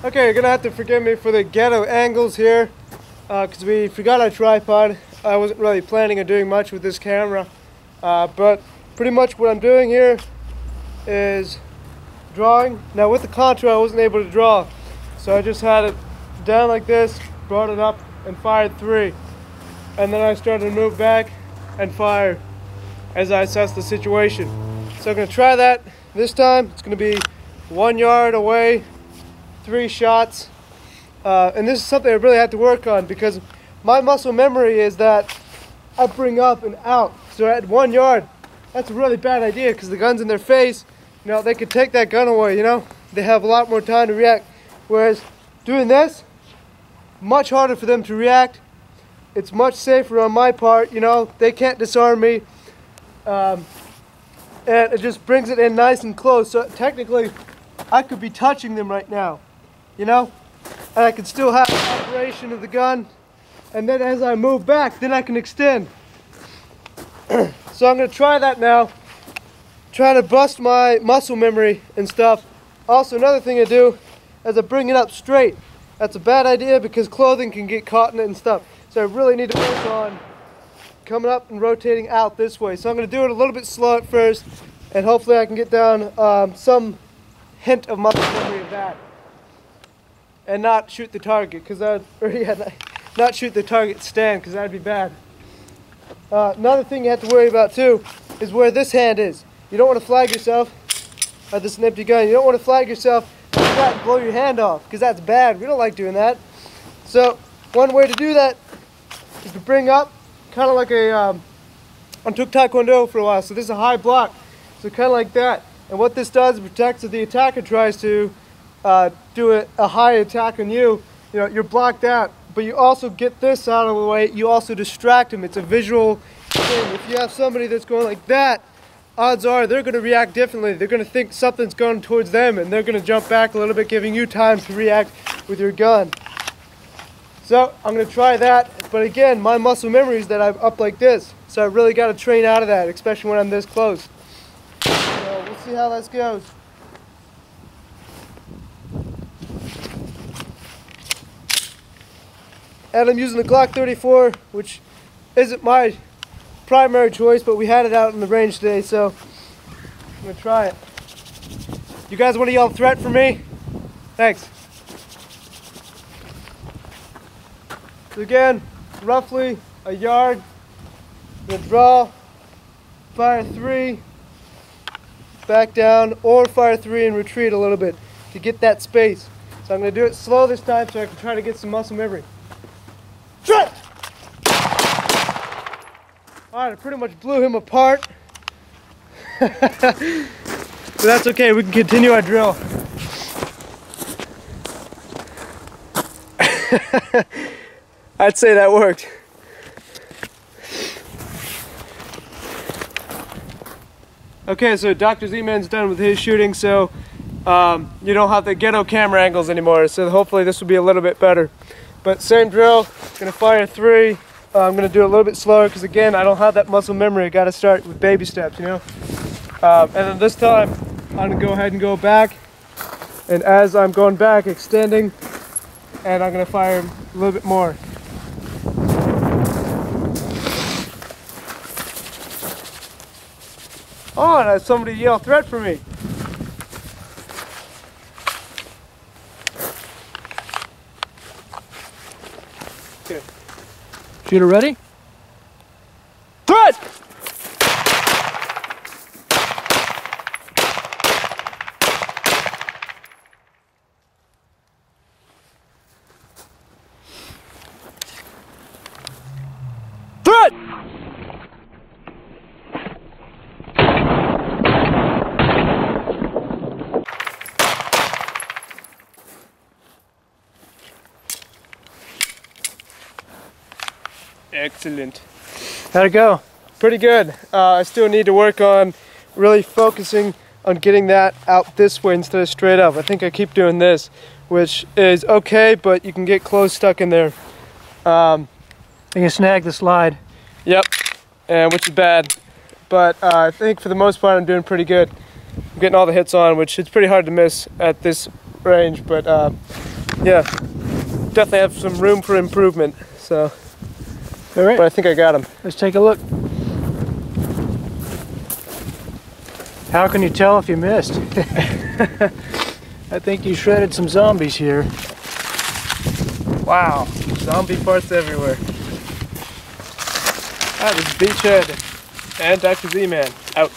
Okay, you're gonna have to forgive me for the ghetto angles here, because we forgot our tripod. I wasn't really planning on doing much with this camera, but pretty much what I'm doing here is drawing. Now with the contour I wasn't able to draw, so I just had it down like this, brought it up and fired 3, and then I started to move back and fire as I assess the situation. So I'm going to try that this time. It's going to be 1 yard away, 3 shots, and this is something I really have to work on because my muscle memory is that I bring up and out. So at 1 yard, that's a really bad idea because the gun's in their face. You know, they could take that gun away, you know? They have a lot more time to react. Whereas doing this, much harder for them to react. It's much safer on my part, you know? They can't disarm me. And it just brings it in nice and close. So technically, I could be touching them right now, you know? And I could still have the operation of the gun. And then as I move back, then I can extend. So I'm gonna try that now. Try to bust my muscle memory and stuff. Also, another thing I do is I bring it up straight. That's a bad idea because clothing can get caught in it and stuff. So I really need to work on coming up and rotating out this way. So I'm going to do it a little bit slow at first, and hopefully I can get down some hint of muscle memory of that. And not shoot the target, because not shoot the target stand, because that'd be bad. Another thing you have to worry about too is where this hand is. You don't want to flag yourself. This is an empty gun. You don't want to flag yourself and blow your hand off, because that's bad. We don't like doing that. So one way to do that is to bring up, kind of like I took Taekwondo for a while, so this is a high block. So kind of like that. And what this does is protects if the attacker tries to do a high attack on you. You know, you're blocked out, but you also get this out of the way. You also distract them. It's a visual thing. If you have somebody that's going like that, odds are they're going to react differently. They're going to think something's going towards them, and they're going to jump back a little bit, giving you time to react with your gun. So I'm going to try that, but again, my muscle memory is that I'm up like this, so I really got to train out of that, especially when I'm this close. So we'll see how this goes. And I'm using the Glock 34, which isn't my primary choice, but we had it out in the range today, so I'm going to try it. You guys want to yell threat for me? Thanks. So again, roughly a yard. I'm going to draw, fire 3, back down, or fire 3 and retreat a little bit to get that space. So I'm going to do it slow this time so I can try to get some muscle memory. Alright, I pretty much blew him apart. But that's okay, we can continue our drill. I'd say that worked. Okay, so Dr. Z-Man's done with his shooting, so you don't have the ghetto camera angles anymore, so hopefully this will be a little bit better. But same drill, gonna fire 3. I'm gonna do it a little bit slower because again, I don't have that muscle memory. I gotta start with baby steps, you know? And then this time, I'm gonna go ahead and go back. And as I'm going back, extending, and I'm gonna fire a little bit more. Oh, and I had somebody yell threat for me. Okay. Shooter ready? Threat! Threat! Excellent. How'd it go? Pretty good. I still need to work on really focusing on getting that out this way instead of straight up. I think I keep doing this, which is okay, but you can get clothes stuck in there. You can snag the slide. Yep, and which is bad. But I think for the most part I'm doing pretty good. I'm getting all the hits on, which it's pretty hard to miss at this range, but Yeah, definitely have some room for improvement. So, All right, but I think I got him. let's take a look. How can you tell if you missed? I think you shredded some zombies here. Wow, zombie parts everywhere. That was Beachhead and Dr. Z-Man out.